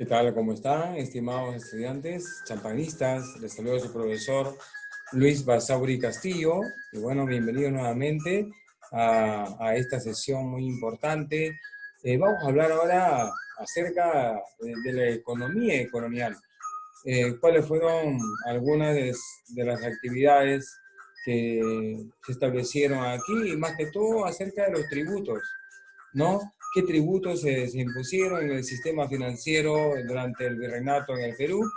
¿Qué tal? ¿Cómo están, estimados estudiantes, champanistas? Les saluda su profesor Luis Basauri Castillo. Y bueno, bienvenidos nuevamente a esta sesión muy importante. Vamos a hablar ahora acerca de la economía colonial. ¿Cuáles fueron algunas de las actividades que se establecieron aquí? Y más que todo acerca de los tributos, ¿no? ¿Qué tributos se impusieron en el sistema financiero durante el virreinato en el Perú?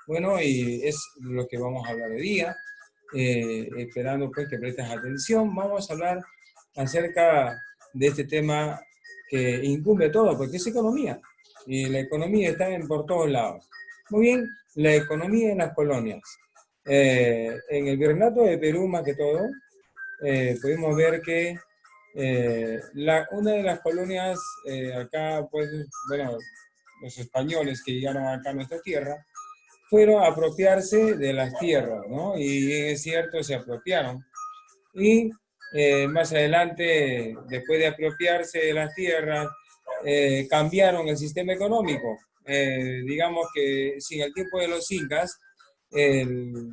Bueno, y es lo que vamos a hablar hoy día. Esperando pues que prestes atención. Vamos a hablar acerca de este tema que incumbe todo, porque es economía. Y la economía está por todos lados. Muy bien, la economía en las colonias. En el virreinato de Perú, más que todo, pudimos ver que una de las colonias acá, pues, bueno, los españoles que llegaron acá a nuestra tierra, fueron a apropiarse de las tierras, ¿no? Y es cierto, se apropiaron. Y más adelante, después de apropiarse de las tierras, cambiaron el sistema económico. Digamos que sin el tiempo de los incas, el,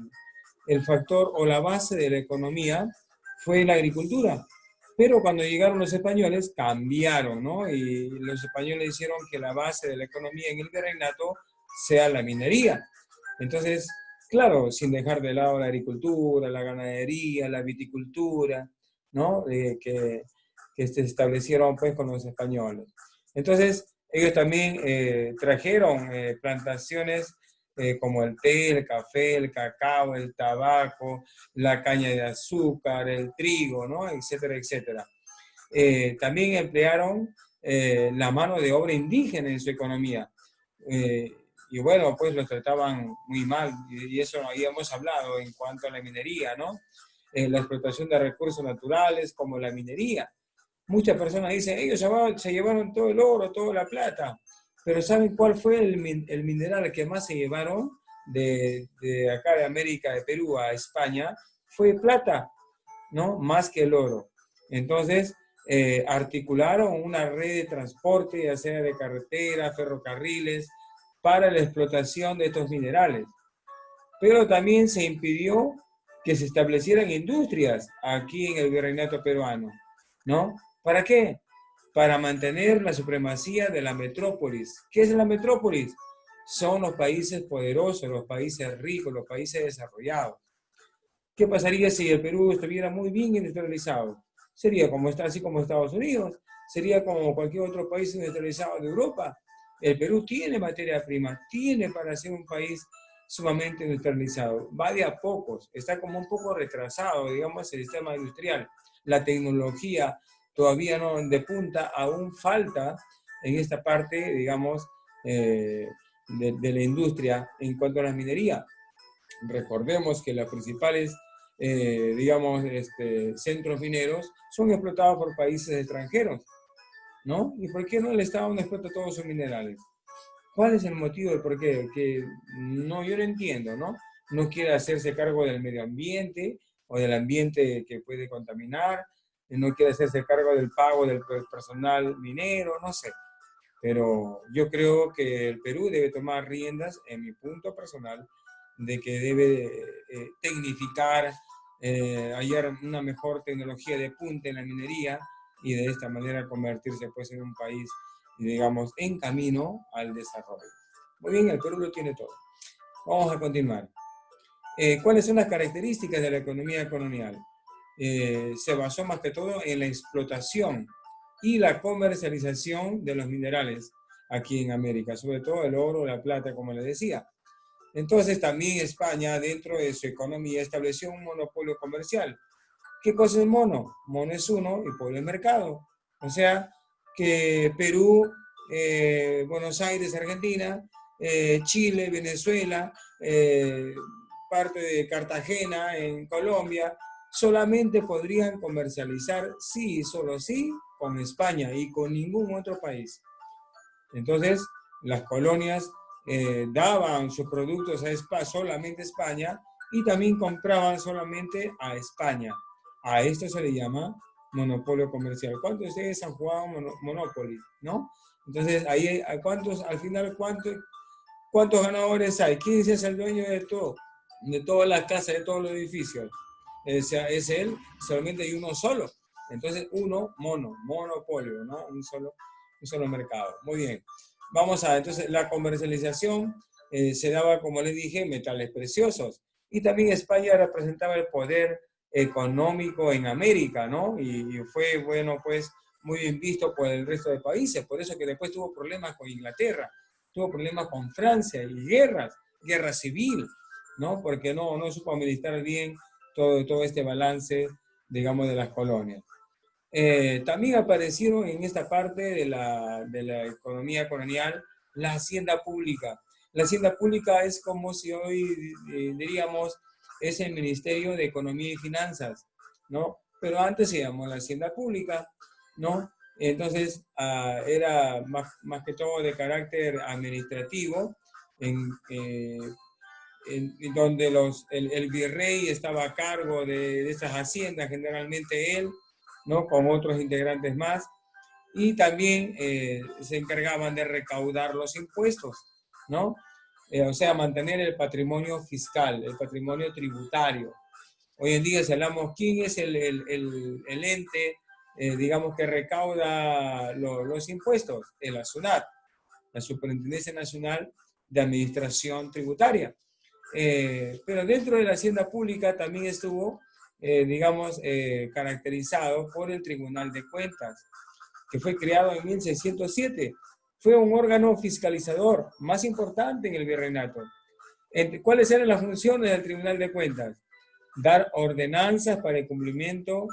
el factor o la base de la economía fue la agricultura. Pero cuando llegaron los españoles, cambiaron, ¿no? Y los españoles hicieron que la base de la economía en el virreinato sea la minería. Entonces, claro, sin dejar de lado la agricultura, la ganadería, la viticultura, ¿no? Que se establecieron pues con los españoles. Entonces, ellos también trajeron plantaciones como el té, el café, el cacao, el tabaco, la caña de azúcar, el trigo, ¿no? Etcétera, etcétera. También emplearon la mano de obra indígena en su economía. Eh, y bueno, pues los trataban muy mal, y eso habíamos hablado en cuanto a la minería, ¿no? La explotación de recursos naturales como la minería. Muchas personas dicen, ellos se llevaron todo el oro, toda la plata, pero ¿saben cuál fue el mineral que más se llevaron de acá de América, de Perú a España? Fue plata, ¿no? Más que el oro. Entonces, articularon una red de transporte, ya sea de carretera, ferrocarriles, para la explotación de estos minerales. Pero también se impidió que se establecieran industrias aquí en el virreinato peruano, ¿no? ¿Para qué? Para mantener la supremacía de la metrópolis. ¿Qué es la metrópolis? Son los países poderosos, los países ricos, los países desarrollados. ¿Qué pasaría si el Perú estuviera muy bien industrializado? Sería como está, así como Estados Unidos, sería como cualquier otro país industrializado de Europa. El Perú tiene materia prima, tiene para ser un país sumamente industrializado. Va de a pocos, está como un poco retrasado, digamos, el sistema industrial. La tecnología todavía no de punta, aún falta en esta parte, digamos, de la industria en cuanto a la minería. Recordemos que las principales, digamos, centros mineros son explotados por países extranjeros, ¿no? ¿Y por qué no el Estado no explota todos sus minerales? ¿Cuál es el motivo del por qué? Que no, yo no entiendo, ¿no? No quiere hacerse cargo del medio ambiente o del ambiente que puede contaminar, no quiere hacerse cargo del pago del personal minero, no sé. Pero yo creo que el Perú debe tomar riendas, en mi punto personal, de que debe tecnificar, hallar una mejor tecnología de punta en la minería y de esta manera convertirse pues en un país, digamos, en camino al desarrollo. Muy bien, el Perú lo tiene todo. Vamos a continuar. ¿Cuáles son las características de la economía colonial? Se basó más que todo en la explotación y la comercialización de los minerales aquí en América, sobre todo el oro, la plata, como les decía. Entonces también España, dentro de su economía, estableció un monopolio comercial. ¿Qué cosa es mono? Mono es uno y pueblo es mercado. O sea, que Perú, Buenos Aires, Argentina, Chile, Venezuela, parte de Cartagena en Colombia, solamente podrían comercializar, sí, solo sí, con España y con ningún otro país. Entonces, las colonias daban sus productos a España, solamente a España, y también compraban solamente a España. A esto se le llama monopolio comercial. ¿Cuántos de ustedes han jugado Monopoly? ¿No? Entonces, ahí, al final, ¿cuántos ganadores hay? ¿Quién es el dueño de todas las casas, de todos los edificios? Es él, solamente hay uno solo. Entonces, monopolio, ¿no? Un solo mercado. Muy bien. Entonces, la comercialización se daba, como les dije, metales preciosos. Y también España representaba el poder económico en América, ¿no? Y fue, bueno, pues, muy bien visto por el resto de países. Por eso que después tuvo problemas con Inglaterra, tuvo problemas con Francia y guerra civil, ¿no? Porque no supo administrar bien todo este balance, digamos, de las colonias. También aparecieron en esta parte de la economía colonial la hacienda pública. La hacienda pública es como si hoy diríamos es el Ministerio de Economía y Finanzas, ¿no? Pero antes se llamó la hacienda pública, ¿no? Entonces era más que todo de carácter administrativo, en donde el virrey estaba a cargo de esas haciendas, generalmente él, ¿no? Con otros integrantes más, y también se encargaban de recaudar los impuestos, ¿no? O sea, mantener el patrimonio fiscal, el patrimonio tributario. Hoy en día, si hablamos, ¿quién es el ente, digamos, que recauda los impuestos? La SUNAT, la Superintendencia Nacional de Administración Tributaria. Pero dentro de la hacienda pública también estuvo, digamos, caracterizado por el Tribunal de Cuentas, que fue creado en 1607. Fue un órgano fiscalizador más importante en el virreinato. ¿Cuáles eran las funciones del Tribunal de Cuentas? Dar ordenanzas para el cumplimiento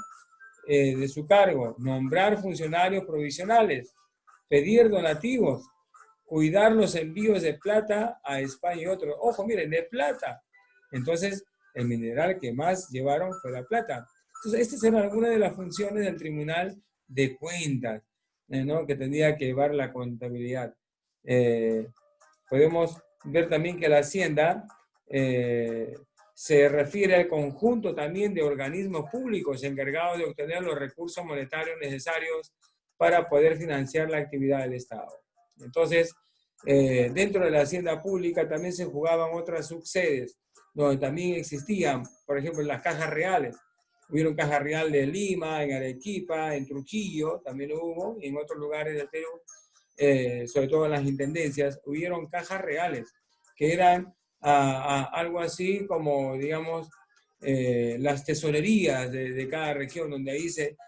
de su cargo, nombrar funcionarios provisionales, pedir donativos, cuidar los envíos de plata a España y otros. Ojo, miren, de plata. Entonces, el mineral que más llevaron fue la plata. Entonces, estas eran algunas de las funciones del Tribunal de Cuentas, ¿no? Que tendría que llevar la contabilidad. Podemos ver también que la Hacienda se refiere al conjunto también de organismos públicos encargados de obtener los recursos monetarios necesarios para poder financiar la actividad del Estado. Entonces, dentro de la hacienda pública también se jugaban otras subsedes, donde también existían, por ejemplo, las cajas reales. Hubieron caja real de Lima, en Arequipa, en Trujillo, también lo hubo, y en otros lugares del Perú, sobre todo en las intendencias, hubieron cajas reales, que eran algo así como, digamos, las tesorerías de cada región, donde ahí se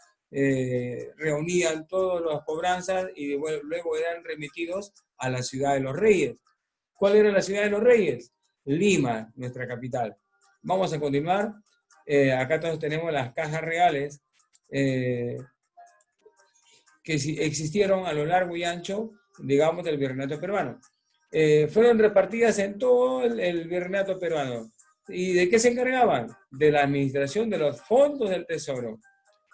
reunían todas las cobranzas y luego eran remitidos a la ciudad de los Reyes. ¿Cuál era la ciudad de los Reyes? Lima, nuestra capital. Vamos a continuar. Acá todos tenemos las cajas reales que existieron a lo largo y ancho, digamos, del virreinato peruano. Fueron repartidas en todo el virreinato peruano. ¿Y de qué se encargaban? De la administración de los fondos del tesoro.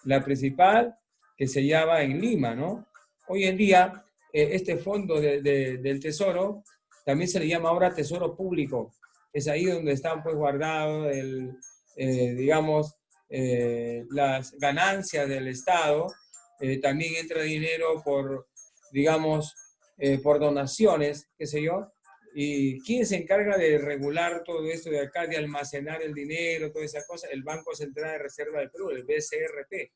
La principal que se llama en Lima, ¿no? Hoy en día, este fondo del tesoro también se le llama ahora tesoro público. Es ahí donde están pues guardados, digamos, las ganancias del Estado. También entra dinero por, digamos, por donaciones, qué sé yo. ¿Y quién se encarga de regular todo esto de acá, de almacenar el dinero, toda esa cosa? El Banco Central de Reserva del Perú, el BCRP,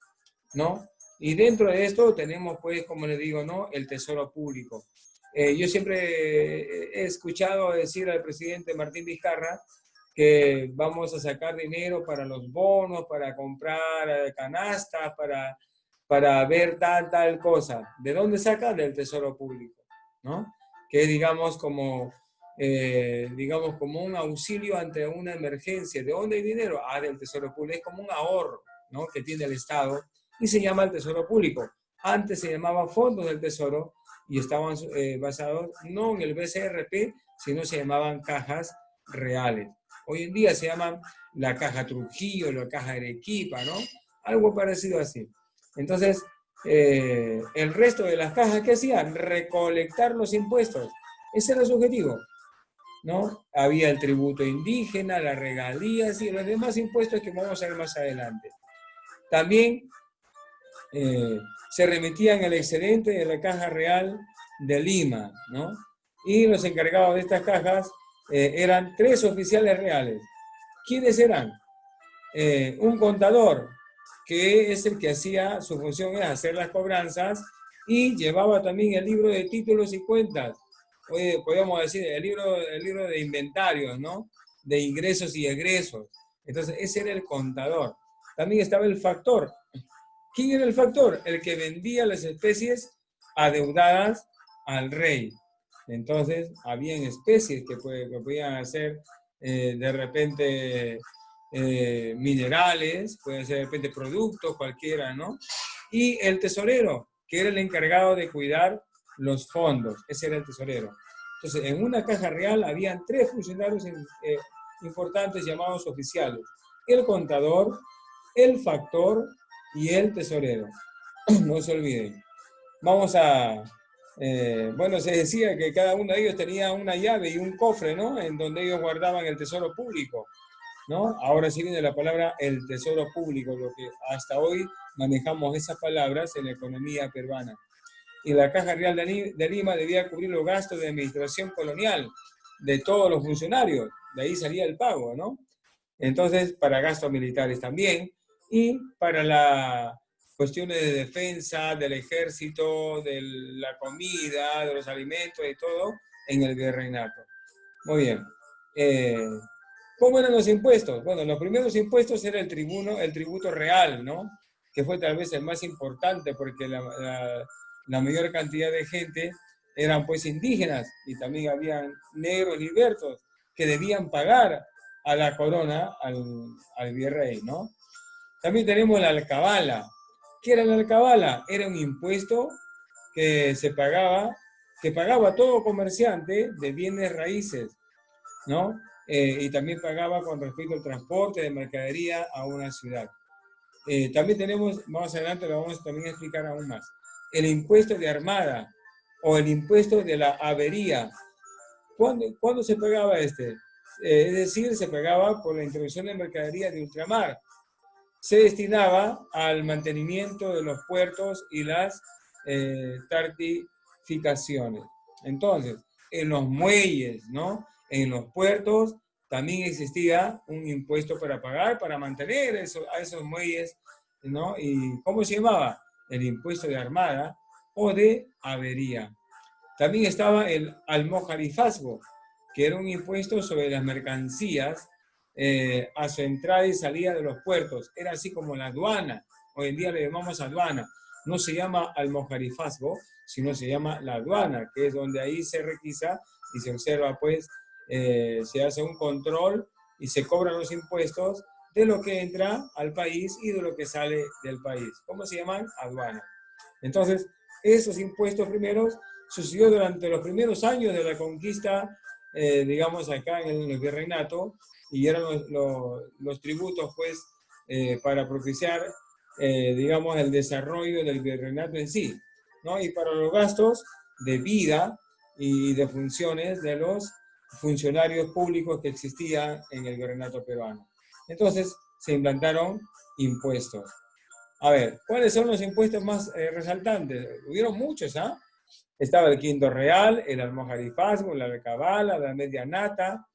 ¿no? Y dentro de esto tenemos, pues, como les digo, ¿no? El tesoro público. Yo siempre he escuchado decir al presidente Martín Vizcarra que vamos a sacar dinero para los bonos, para comprar canastas, para ver tal cosa. ¿De dónde saca? Del tesoro público, ¿no? Que es, digamos, como un auxilio ante una emergencia. ¿De dónde hay dinero? Del tesoro público. Es como un ahorro, ¿no? Que tiene el Estado y se llama el tesoro público. Antes se llamaban fondos del tesoro y estaban basados no en el BCRP, sino se llamaban cajas reales. Hoy en día se llaman la caja Trujillo, la caja Arequipa, ¿no? Algo parecido así. Entonces, el resto de las cajas, ¿qué hacían? Recolectar los impuestos. Ese era su objetivo, ¿no? Había el tributo indígena, las regalías y los demás impuestos que vamos a ver más adelante. También se remitían el excedente de la caja real de Lima, ¿no? Y los encargados de estas cajas eran 3 oficiales reales. ¿Quiénes eran? Un contador, que es el que hacía, su función era hacer las cobranzas y llevaba también el libro de títulos y cuentas. Oye, podríamos decir, el libro de inventarios, ¿no? De ingresos y egresos. Entonces, ese era el contador. También estaba el factor. ¿Quién era el factor? El que vendía las especies adeudadas al rey. Entonces, habían especies que podían ser de repente minerales, pueden ser de repente productos, cualquiera, ¿no? Y el tesorero, que era el encargado de cuidar los fondos. Ese era el tesorero. Entonces, en una caja real habían 3 funcionarios importantes llamados oficiales. El contador, el factor y el tesorero. No se olviden. Vamos a... bueno, se decía que cada uno de ellos tenía una llave y un cofre, ¿no? En donde ellos guardaban el tesoro público, ¿no? Ahora sí viene la palabra el tesoro público, lo que hasta hoy manejamos esas palabras en la economía peruana. Y la Caja Real de Lima debía cubrir los gastos de administración colonial de todos los funcionarios. De ahí salía el pago, ¿no? Entonces, para gastos militares también, y para las cuestiones de defensa del ejército, de la comida, de los alimentos y todo, en el virreinato. Muy bien. ¿Cómo eran los impuestos? Bueno, los primeros impuestos era el tributo real, ¿no? Que fue tal vez el más importante porque la mayor cantidad de gente eran pues indígenas y también habían negros libertos que debían pagar a la corona, al virrey, ¿no? También tenemos la alcabala. ¿Qué era la alcabala? Era un impuesto que se pagaba, que pagaba todo comerciante de bienes raíces, ¿no? Y también pagaba con respecto al transporte de mercadería a una ciudad. También tenemos, más adelante lo vamos también a explicar aún más, el impuesto de armada o el impuesto de la avería. ¿Cuándo se pagaba este? Es decir, se pagaba por la introducción de mercadería de ultramar. Se destinaba al mantenimiento de los puertos y las tartificaciones. Entonces, en los muelles, ¿no? En los puertos también existía un impuesto para pagar, para mantener a esos muelles, ¿no? ¿Y cómo se llamaba? El impuesto de armada o de avería. También estaba el almojarifazgo, que era un impuesto sobre las mercancías a su entrada y salida de los puertos. Era así como la aduana. Hoy en día le llamamos aduana. No se llama almojarifazgo, sino se llama la aduana, que es donde ahí se requisa y se observa, pues, se hace un control y se cobran los impuestos de lo que entra al país y de lo que sale del país. ¿Cómo se llaman? Aduana. Entonces, esos impuestos primeros sucedió durante los primeros años de la conquista, digamos, acá en el virreinato, y eran los tributos, pues, para propiciar, digamos, el desarrollo del virreinato en sí, ¿no? Y para los gastos de vida y de funciones de los funcionarios públicos que existían en el virreinato peruano. Entonces, se implantaron impuestos. A ver, ¿cuáles son los impuestos más resaltantes? Hubieron muchos, ¿ah? Estaba el quinto real, el almojarifazgo, la alcabala, la media nata,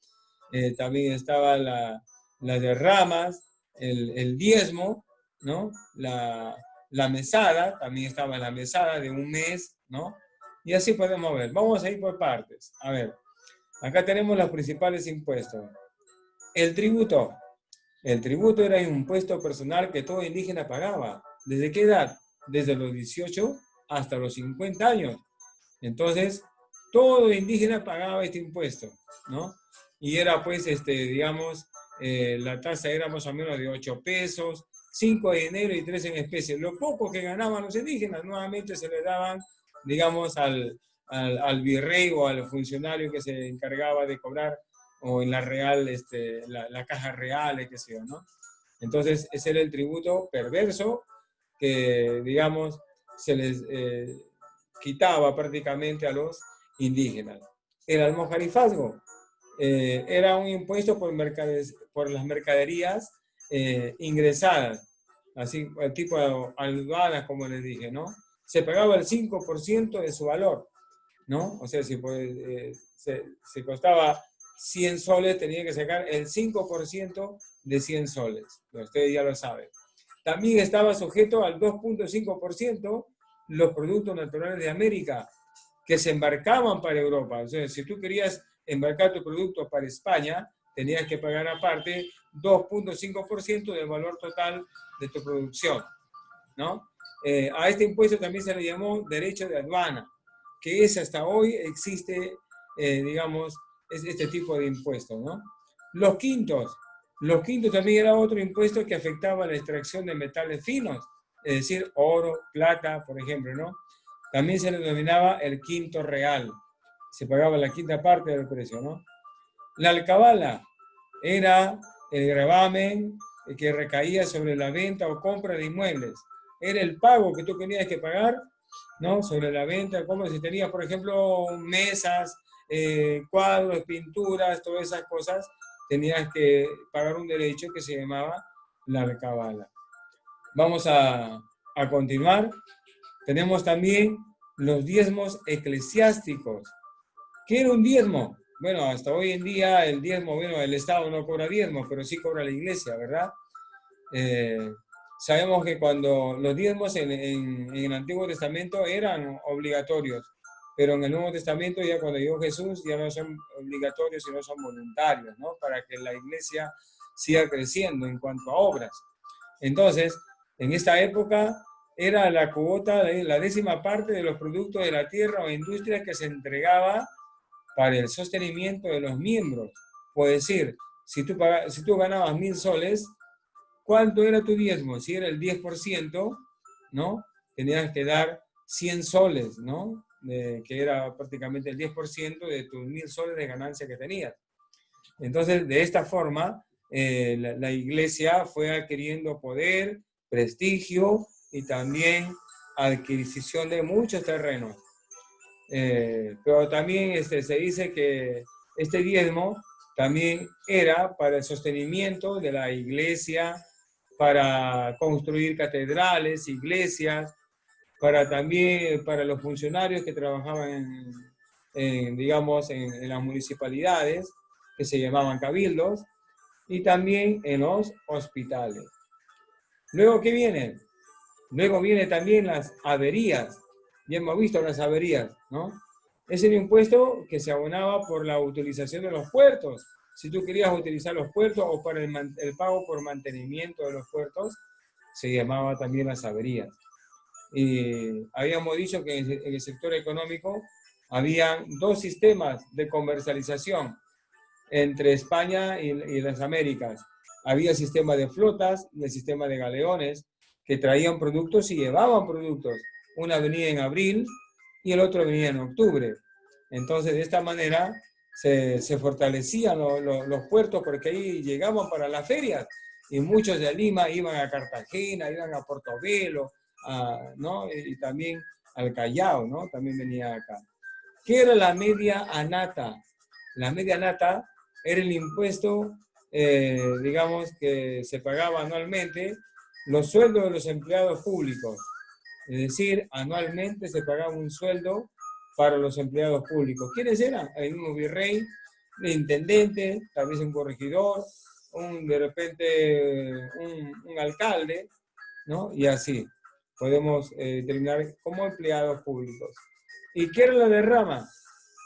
también estaba la de ramas, el diezmo, ¿no? La mesada, también estaba la mesada de un mes, ¿no? Y así podemos ver. Vamos a ir por partes. A ver, acá tenemos los principales impuestos. El tributo. El tributo era un impuesto personal que todo indígena pagaba. ¿Desde qué edad? Desde los 18 hasta los 50 años. Entonces, todo indígena pagaba este impuesto, ¿no? Y era pues, digamos, la tasa era más o menos de 8 pesos, 5 de dinero y 3 en especie. Lo poco que ganaban los indígenas, nuevamente se le daban, digamos, al virrey o al funcionario que se encargaba de cobrar, o en la real, la caja real, qué sé yo, ¿no? Entonces, ese era el tributo perverso que, digamos, se les quitaba prácticamente a los indígenas. El almojarifazgo era un impuesto por las mercaderías ingresadas, así tipo aduanas, como les dije, ¿no? Se pagaba el 5% de su valor. ¿no? O sea, si se costaba 100 soles, tenía que sacar el 5% de 100 soles. Ustedes ya lo saben. También estaba sujeto al 2,5% los productos naturales de América que se embarcaban para Europa. O sea, si tú querías embarcar tu producto para España, tenías que pagar aparte 2,5% del valor total de tu producción, ¿no? A este impuesto también se le llamó derecho de aduana, que es hasta hoy existe, digamos, es este tipo de impuestos, ¿no? Los quintos. Los quintos también era otro impuesto que afectaba la extracción de metales finos, es decir, oro, plata, por ejemplo, ¿no? También se le denominaba el quinto real. Se pagaba la quinta parte del precio, ¿no? La alcabala era el gravamen que recaía sobre la venta o compra de inmuebles. Era el pago que tú tenías que pagar, ¿no? Sobre la venta, como si tenías, por ejemplo, mesas, cuadros, pinturas, todas esas cosas, tenías que pagar un derecho que se llamaba la alcabala. Vamos a continuar. Tenemos también los diezmos eclesiásticos. ¿Qué era un diezmo? Bueno, hasta hoy en día el diezmo, bueno, el Estado no cobra diezmo, pero sí cobra la iglesia, ¿verdad? Sabemos que cuando los diezmos en el Antiguo Testamento eran obligatorios, pero en el Nuevo Testamento ya cuando llegó Jesús ya no son obligatorios, sino son voluntarios, ¿no? Para que la iglesia siga creciendo en cuanto a obras. Entonces, en esta época era la cuota, la 10ª parte de los productos de la tierra o industria que se entregaba para el sostenimiento de los miembros. Es decir, si tú ganabas 1.000 soles, ¿cuánto era tu diezmo? Si era el 10%, ¿no? Tenías que dar 100 soles, ¿no? Que era prácticamente el 10% de tus 1.000 soles de ganancia que tenías. Entonces, de esta forma, la iglesia fue adquiriendo poder, prestigio y también adquisición de muchos terrenos. Pero también se dice que este diezmo también era para el sostenimiento de la iglesia, para construir catedrales, iglesias, también para los funcionarios que trabajaban digamos, en las municipalidades, que se llamaban cabildos, y también en los hospitales. Luego, ¿qué viene? Luego viene también las averías. Ya hemos visto las averías, ¿no? Es el impuesto que se abonaba por la utilización de los puertos. Si tú querías utilizar los puertos o para el pago por mantenimiento de los puertos, se llamaba también las averías. Y habíamos dicho que en el sector económico había 2 sistemas de comercialización entre España y las Américas. Había el sistema de flotas y el sistema de galeones que traían productos y llevaban productos. Una venía en abril y el otro venía en octubre. Entonces, de esta manera se fortalecían los puertos porque ahí llegaban para las ferias y muchos de Lima iban a Cartagena, iban a Portobelo, ¿no? Y también al Callao, ¿no? También venía acá. ¿Qué era la media anata? La media anata era el impuesto, digamos, que se pagaba anualmente, los sueldos de los empleados públicos. Es decir, anualmente se pagaba un sueldo para los empleados públicos. ¿Quiénes eran? El mismo virrey, el intendente, tal vez un corregidor, de repente un alcalde, ¿no? Y así podemos terminar como empleados públicos. ¿Y qué era la derrama?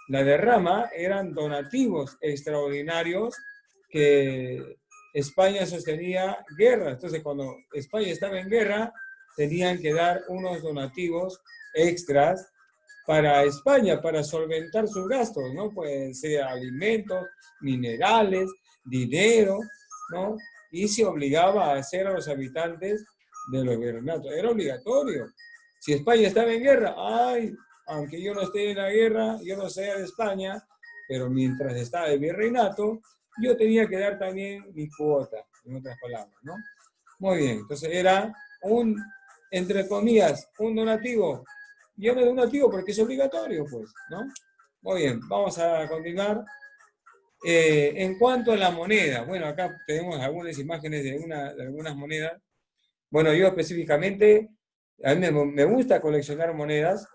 La derrama eran donativos extraordinarios que España sostenía guerra. Entonces, cuando España estaba en guerra, tenían que dar unos donativos extras para España, para solventar sus gastos, ¿no? Pueden ser alimentos, minerales, dinero, ¿no? Y se obligaba a hacer a los habitantes de los virreinatos. Era obligatorio. Si España estaba en guerra, ¡ay! Aunque yo no esté en la guerra, yo no sea de España, pero mientras estaba el virreinato, yo tenía que dar también mi cuota, en otras palabras, ¿no? Muy bien, entonces era entre comillas, un donativo. Yo no donativo porque es obligatorio, pues, ¿no? Muy bien, vamos a continuar. En cuanto a la moneda, bueno, acá tenemos algunas imágenes de algunas monedas. Bueno, yo específicamente, a mí me gusta coleccionar monedas.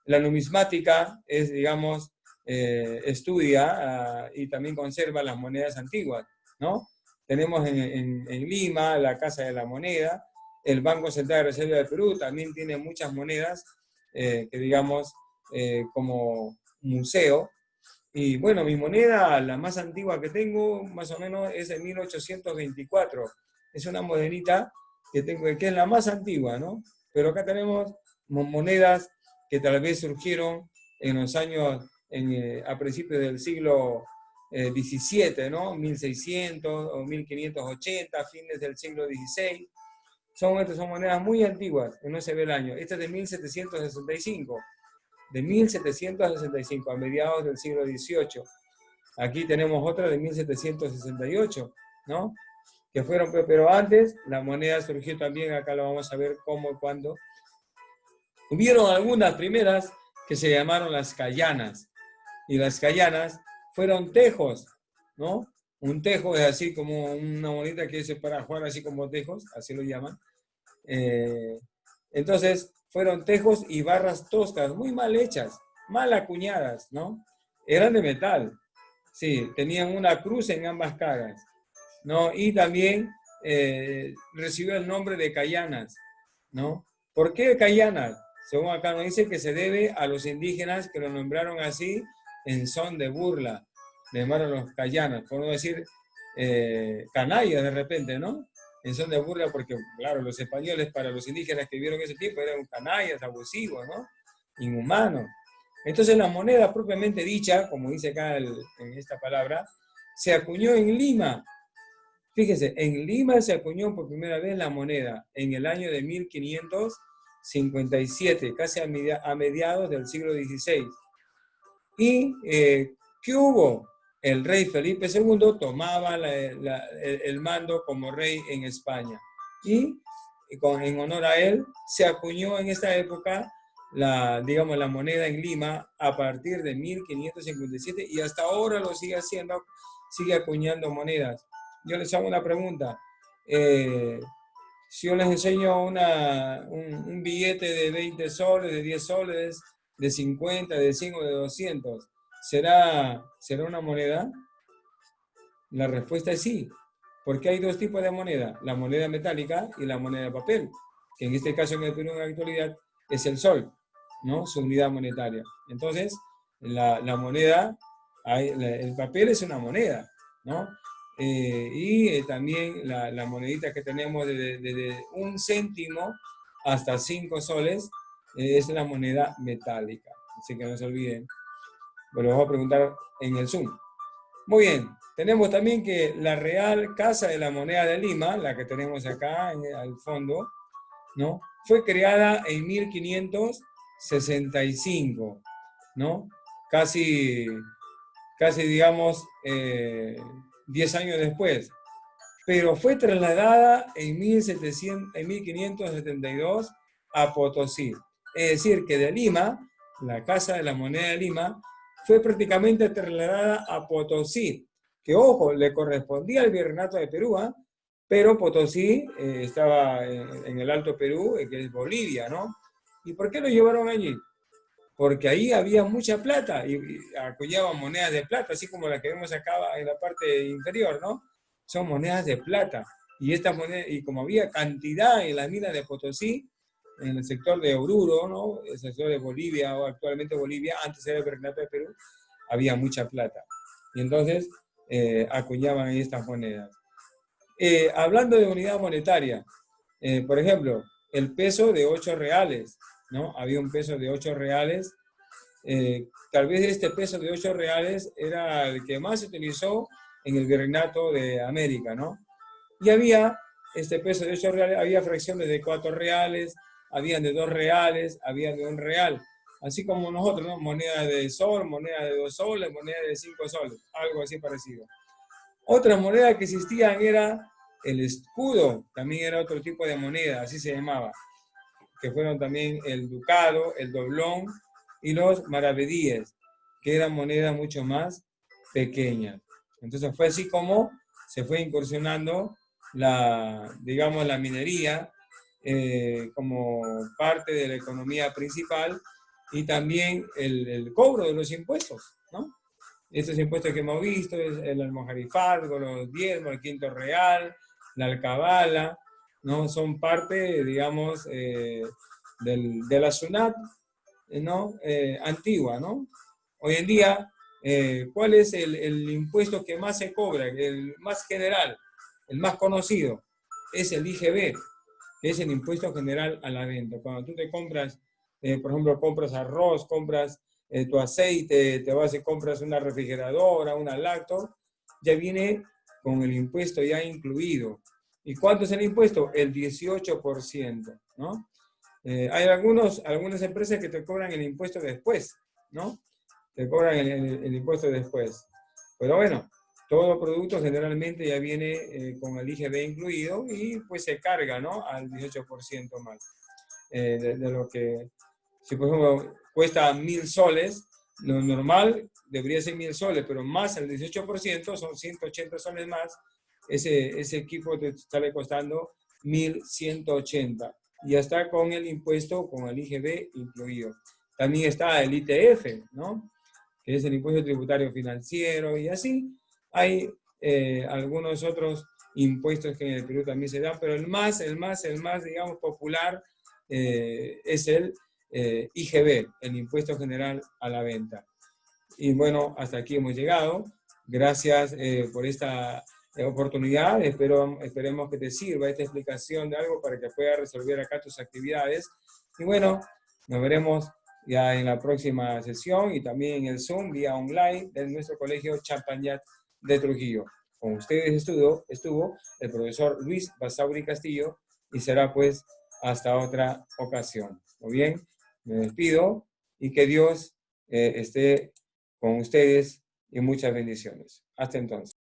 La numismática es, digamos, estudia y también conserva las monedas antiguas, ¿no? Tenemos en Lima la Casa de la Moneda, el Banco Central de Reserva del Perú también tiene muchas monedas que digamos como museo. Y bueno, mi moneda, la más antigua que tengo, más o menos es de 1824. Es una monedita que tengo, que es la más antigua, ¿no? Pero acá tenemos monedas que tal vez surgieron en los años, a principios del siglo XVII, ¿no? 1600 o 1580, fines del siglo XVI. Estas son monedas muy antiguas, que no se ve el año. Esta es de 1765. De 1765, a mediados del siglo XVIII. Aquí tenemos otra de 1768, ¿no? Que fueron, pero antes la moneda surgió también, acá lo vamos a ver cómo y cuándo. Hubieron algunas primeras que se llamaron las cayanas, y las cayanas fueron tejos, ¿no? Un tejo es así como una moneda que es para jugar así como tejos, así lo llaman. Entonces, fueron tejos y barras toscas, muy mal hechas, mal acuñadas, ¿no? Eran de metal, sí, tenían una cruz en ambas caras, ¿no? Y también recibió el nombre de cayanas, ¿no? ¿Por qué cayanas? Según acá nos dice que se debe a los indígenas que lo nombraron así en son de burla, le llamaron los cayanas, por no decir canallas de repente, ¿no? En son de burla porque, claro, los españoles para los indígenas que vivieron ese tiempo eran canallas, abusivos, ¿no? Inhumanos. Entonces la moneda propiamente dicha, como dice acá en esta palabra, se acuñó en Lima. Fíjese, en Lima se acuñó por primera vez la moneda en el año de 1557, casi a mediados del siglo XVI. Y ¿qué hubo? El rey Felipe II tomaba el mando como rey en España. Y en honor a él se acuñó en esta época digamos, la moneda en Lima a partir de 1557 y hasta ahora lo sigue haciendo, sigue acuñando monedas. Yo les hago una pregunta. Si yo les enseño un billete de 20 soles, de 10 soles, de 50, de 100 o de 200, ¿será una moneda? La respuesta es sí, porque hay dos tipos de moneda, la moneda metálica y la moneda de papel, que en este caso en el Perú en la actualidad es el sol, ¿no? Su unidad monetaria. Entonces, la moneda, el papel es una moneda, ¿no? Y también la monedita que tenemos desde 1 céntimo hasta 5 soles es la moneda metálica. Así que no se olviden. Bueno, vamos a preguntar en el Zoom. Muy bien, tenemos también que la Real Casa de la Moneda de Lima, la que tenemos acá al fondo, ¿no? Fue creada en 1565, ¿no? Casi digamos, 10 años después. Pero fue trasladada en 1572 a Potosí. Es decir, que de Lima, la Casa de la Moneda de Lima, fue prácticamente trasladada a Potosí, que ojo, le correspondía al Virreinato de Perú, ¿eh? Pero Potosí estaba en el Alto Perú, que es Bolivia, ¿no? ¿Y por qué lo llevaron allí? Porque ahí había mucha plata y acuñaban monedas de plata, así como la que vemos acá en la parte inferior, ¿no? Son monedas de plata. Y estas monedas, y como había cantidad en las minas de Potosí, en el sector de Oruro, ¿no? El sector de Bolivia, o actualmente Bolivia, antes era el Virreinato de Perú, había mucha plata. Y entonces acuñaban ahí estas monedas. Hablando de unidad monetaria, por ejemplo, el peso de 8 reales, ¿no? Había un peso de 8 reales. Tal vez este peso de 8 reales era el que más se utilizó en el Virreinato de América, ¿no? Y había este peso de 8 reales, había fracciones de 4 reales, habían de 2 reales, había de 1 real. Así como nosotros, ¿no? Moneda de sol, moneda de 2 soles, moneda de 5 soles, algo así parecido. Otra moneda que existían era el escudo, también era otro tipo de moneda, así se llamaba, que fueron también el ducado, el doblón y los maravedíes, que eran monedas mucho más pequeñas. Entonces fue así como se fue incursionando digamos, la minería como parte de la economía principal y también el cobro de los impuestos, ¿no? Estos impuestos que hemos visto, el almojarifazgo, los diezmos, el quinto real, la alcabala, ¿no? Son parte, digamos, de la SUNAT, ¿no? Antigua, ¿no? Hoy en día, ¿cuál es el impuesto que más se cobra? El más general, el más conocido, es el IGB, que es el impuesto general a la venta. Cuando tú te compras, por ejemplo, compras arroz, compras tu aceite, te vas y compras una refrigeradora, una lacto, ya viene con el impuesto ya incluido. ¿Y cuánto es el impuesto? El 18%, ¿no? Hay algunas empresas que te cobran el impuesto después, ¿no? Te cobran el impuesto después. Pero bueno, todo producto generalmente ya viene con el IGB incluido y pues se carga, ¿no? Al 18% más. De lo que, si por ejemplo cuesta 1.000 soles, lo normal debería ser 1.000 soles, pero más el 18% son 180 soles más, ese equipo te sale costando 1.180. Y ya está con el impuesto, con el IGB incluido. También está el ITF, ¿no? Que es el impuesto tributario financiero, y así hay algunos otros impuestos que en el Perú también se dan, pero el más, digamos, popular es el IGB, el Impuesto General a la Venta. Y bueno, hasta aquí hemos llegado. Gracias por esta oportunidad. Esperemos que te sirva esta explicación de algo para que puedas resolver acá tus actividades. Y bueno, nos veremos ya en la próxima sesión y también en el Zoom vía online de nuestro colegio Champañat de Trujillo. Con ustedes estuvo el profesor Luis Basauri Castillo y será pues hasta otra ocasión. Muy bien, me despido y que Dios esté con ustedes y muchas bendiciones. Hasta entonces.